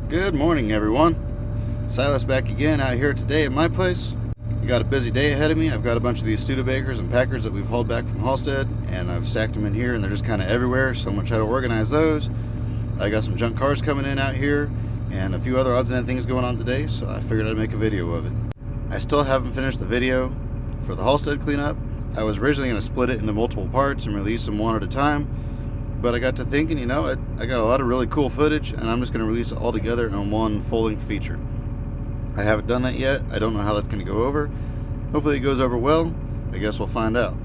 Good morning, everyone. Silas back again out here today at my place. I got a busy day ahead of me. I've got a bunch of these Studebakers and Packers that we've hauled back from Halstead, and I've stacked them in here, and they're just kind of everywhere, so I'm going to try to organize those. I got some junk cars coming in out here, and a few other odds and ends things going on today, so I figured I'd make a video of it. I still haven't finished the video for the Halstead cleanup. I was originally going to split it into multiple parts and release them one at a time, but I got to thinking, I got a lot of really cool footage, and I'm just going to release it all together in one full-length feature. I haven't done that yet. I don't know how that's going to go over. Hopefully it goes over well. I guess we'll find out.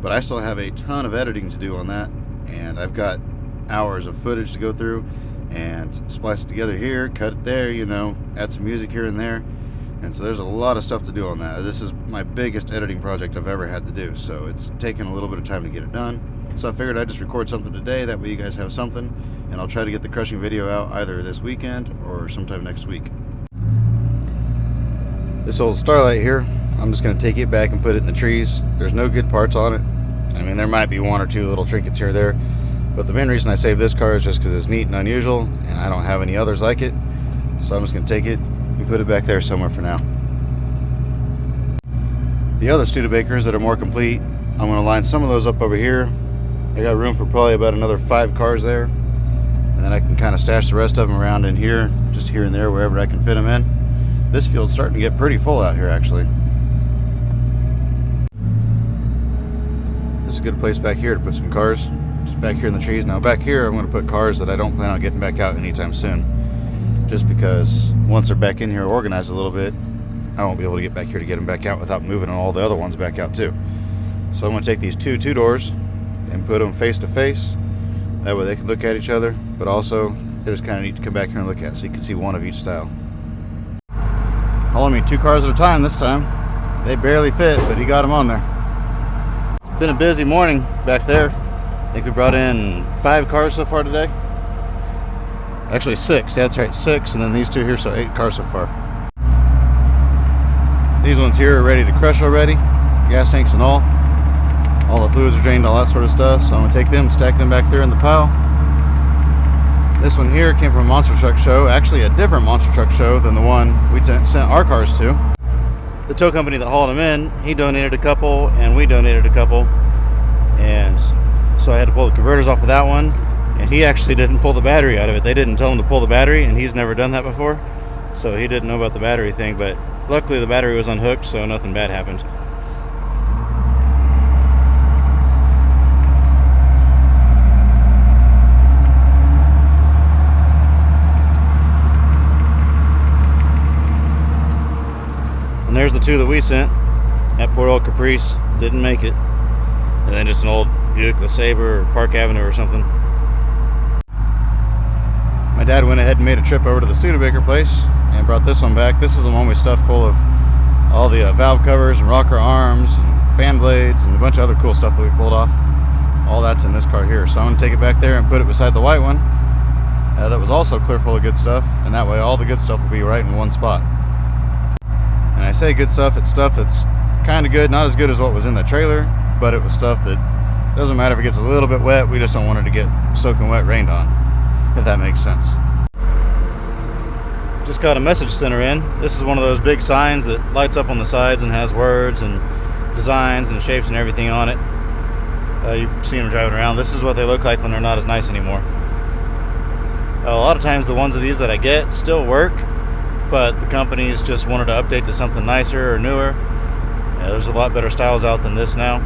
But I still have a ton of editing to do on that, and I've got hours of footage to go through and splice it together here, cut it there, add some music here and there. And so there's a lot of stuff to do on that. This is my biggest editing project I've ever had to do, so it's taken a little bit of time to get it done. So I figured I'd just record something today, that way you guys have something, and I'll try to get the crushing video out either this weekend or sometime next week. This old Starlight here, I'm just going to take it back and put it in the trees. There's no good parts on it. I mean, there might be one or two little trinkets here or there, but the main reason I saved this car is just because it's neat and unusual, and I don't have any others like it. So I'm just going to take it and put it back there somewhere for now. The other Studebakers that are more complete, I'm going to line some of those up over here. I got room for probably about another 5 cars there, and then I can kind of stash the rest of them around in here, just here and there, wherever I can fit them in. This field's starting to get pretty full out here, actually. This is a good place back here to put some cars, just back here in the trees. Now back here I'm going to put cars that I don't plan on getting back out anytime soon, just because once they're back in here organized a little bit, I won't be able to get back here to get them back out without moving all the other ones back out too. So I'm going to take these two doors and put them face to face. That way they can look at each other, but also they just kind of need to come back here and look at, so you can see one of each style. Hauling me 2 cars at a time this time. They barely fit, but he got them on there. It's been a busy morning back there. I think we brought in 5 cars so far today. Actually 6, that's right, 6, and then these 2 here, so 8 cars so far. These ones here are ready to crush already, gas tanks and all. All the fluids are drained, all that sort of stuff, so I'm going to take them, stack them back there in the pile. This one here came from a monster truck show, actually a different monster truck show than the one we sent our cars to. The tow company that hauled them in, he donated a couple and we donated a couple, and so I had to pull the converters off of that one, and he actually didn't pull the battery out of it. They didn't tell him to pull the battery, and he's never done that before, so he didn't know about the battery thing, but luckily the battery was unhooked, so nothing bad happened. And there's the 2 that we sent. That poor old Caprice didn't make it. And then just an old Buick LeSabre or Park Avenue or something. My dad went ahead and made a trip over to the Studebaker place and brought this one back. This is the one we stuffed full of all the valve covers and rocker arms and fan blades and a bunch of other cool stuff that we pulled off. All that's in this car here. So I'm going to take it back there and put it beside the white one. That was also clear full of good stuff. And that way all the good stuff will be right in one spot. And I say good stuff, it's stuff that's kind of good, not as good as what was in the trailer, but it was stuff that doesn't matter if it gets a little bit wet, we just don't want it to get soaking wet rained on, if that makes sense. Just got a message center in. This is one of those big signs that lights up on the sides and has words and designs and shapes and everything on it. You've seen them driving around. This is what they look like when they're not as nice anymore. A lot of times the ones of these that I get still work, but the companies just wanted to update to something nicer or newer. There's a lot better styles out than this now,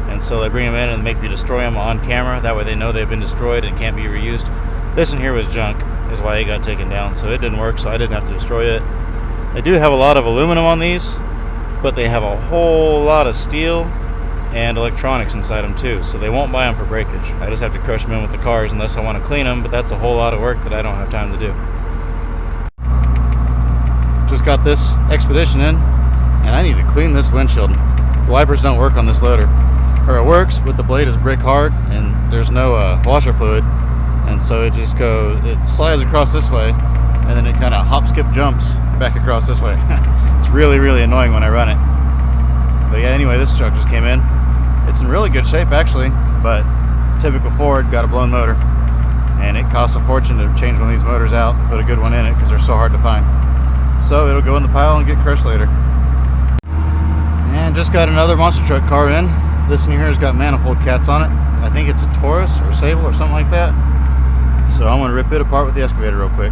and so they bring them in and make you destroy them on camera. That way they know they've been destroyed and can't be reused. This one here was junk, is why it got taken down, so it didn't work, so I didn't have to destroy it. They do have a lot of aluminum on these, but they have a whole lot of steel and electronics inside them too, so they won't buy them for breakage. I just have to crush them in with the cars unless I want to clean them, but that's a whole lot of work that I don't have time to do. Just got this Expedition in, and I need to clean this windshield. The wipers don't work on this loader, or it works, but the blade is brick hard and there's no washer fluid, and so it slides across this way and then it kind of hop skip jumps back across this way. It's really annoying when I run it. But yeah, anyway, this truck just came in. It's in really good shape actually, but typical Ford, got a blown motor, and it costs a fortune to change one of these motors out, put a good one in it, because they're so hard to find. So it'll go in the pile and get crushed later. And just got another monster truck car in. This one here has got manifold cats on it. I think it's a Taurus or Sable or something like that. So I'm going to rip it apart with the excavator real quick.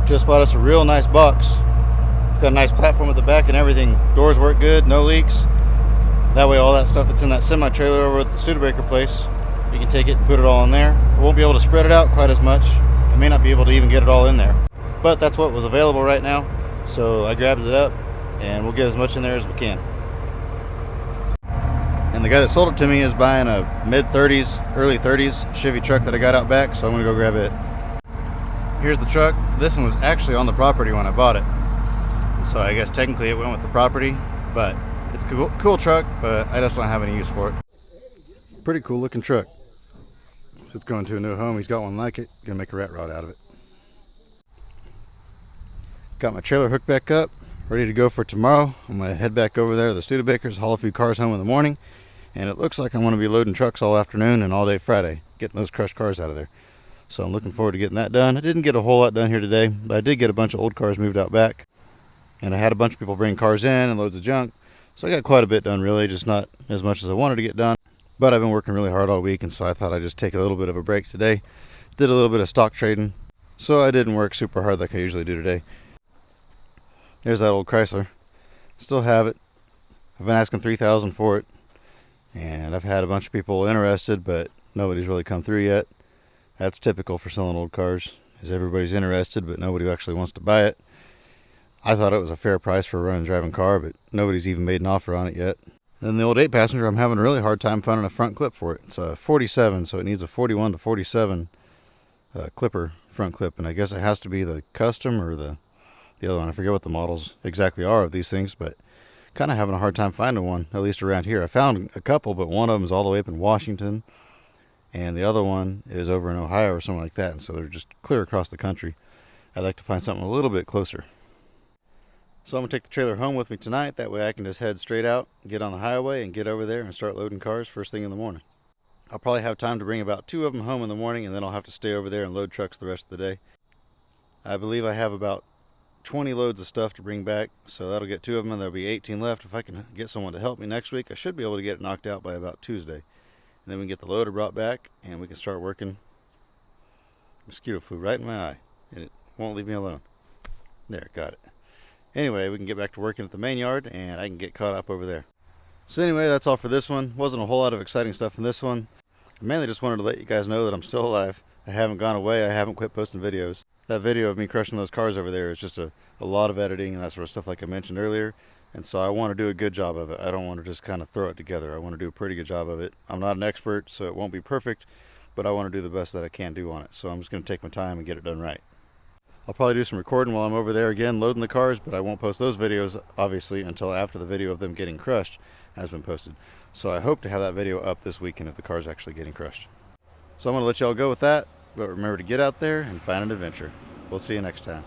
Just bought us a real nice box. It's got a nice platform at the back and everything. Doors work good, no leaks. That way all that stuff that's in that semi-trailer over at the Studebaker place, you can take it and put it all in there. We won't be able to spread it out quite as much. I may not be able to even get it all in there. But that's what was available right now. So I grabbed it up and we'll get as much in there as we can. And the guy that sold it to me is buying a mid-30s, early 30s Chevy truck that I got out back, so I'm gonna go grab it. Here's the truck. This one was actually on the property when I bought it. So I guess technically it went with the property, but it's a cool truck, but I just don't have any use for it. Pretty cool looking truck. It's going to a new home. He's got one like it. Gonna make a rat rod out of it. Got my trailer hooked back up, ready to go for tomorrow. I'm gonna head back over there to the Studebakers, haul a few cars home in the morning, and it looks like I'm gonna be loading trucks all afternoon and all day Friday, getting those crushed cars out of there. So I'm looking forward to getting that done. I didn't get a whole lot done here today, but I did get a bunch of old cars moved out back, and I had a bunch of people bring cars in and loads of junk. So I got quite a bit done, really, just not as much as I wanted to get done. But I've been working really hard all week, and so I thought I'd just take a little bit of a break today. Did a little bit of stock trading, so I didn't work super hard like I usually do today. There's that old Chrysler. Still have it. I've been asking $3,000 for it, and I've had a bunch of people interested, but nobody's really come through yet. That's typical for selling old cars, is everybody's interested, but nobody actually wants to buy it. I thought it was a fair price for a running driving car, but nobody's even made an offer on it yet. Then the old 8-passenger, I'm having a really hard time finding a front clip for it. It's a 47, so it needs a 41 to 47 clipper front clip, and I guess it has to be the custom or the other one. I forget what the models exactly are of these things, but kind of having a hard time finding one, at least around here. I found a couple, but one of them is all the way up in Washington, and the other one is over in Ohio or something like that, and so they're just clear across the country. I'd like to find something a little bit closer. So I'm going to take the trailer home with me tonight. That way I can just head straight out, get on the highway, and get over there and start loading cars first thing in the morning. I'll probably have time to bring about 2 of them home in the morning, and then I'll have to stay over there and load trucks the rest of the day. I believe I have about 20 loads of stuff to bring back, so that'll get 2 of them, and there'll be 18 left. If I can get someone to help me next week, I should be able to get it knocked out by about Tuesday. And then we can get the loader brought back, and we can start working. Mosquito flew right in my eye, and it won't leave me alone. There, got it. Anyway, we can get back to working at the main yard, and I can get caught up over there. So anyway, that's all for this one. Wasn't a whole lot of exciting stuff in this one. I mainly just wanted to let you guys know that I'm still alive. I haven't gone away. I haven't quit posting videos. That video of me crushing those cars over there is just a lot of editing and that sort of stuff like I mentioned earlier. And so I want to do a good job of it. I don't want to just kind of throw it together. I want to do a pretty good job of it. I'm not an expert, so it won't be perfect, but I want to do the best that I can do on it. So I'm just going to take my time and get it done right. I'll probably do some recording while I'm over there again loading the cars, but I won't post those videos obviously until after the video of them getting crushed has been posted. So I hope to have that video up this weekend if the car's actually getting crushed. So I'm going to let y'all go with that, but remember to get out there and find an adventure. We'll see you next time.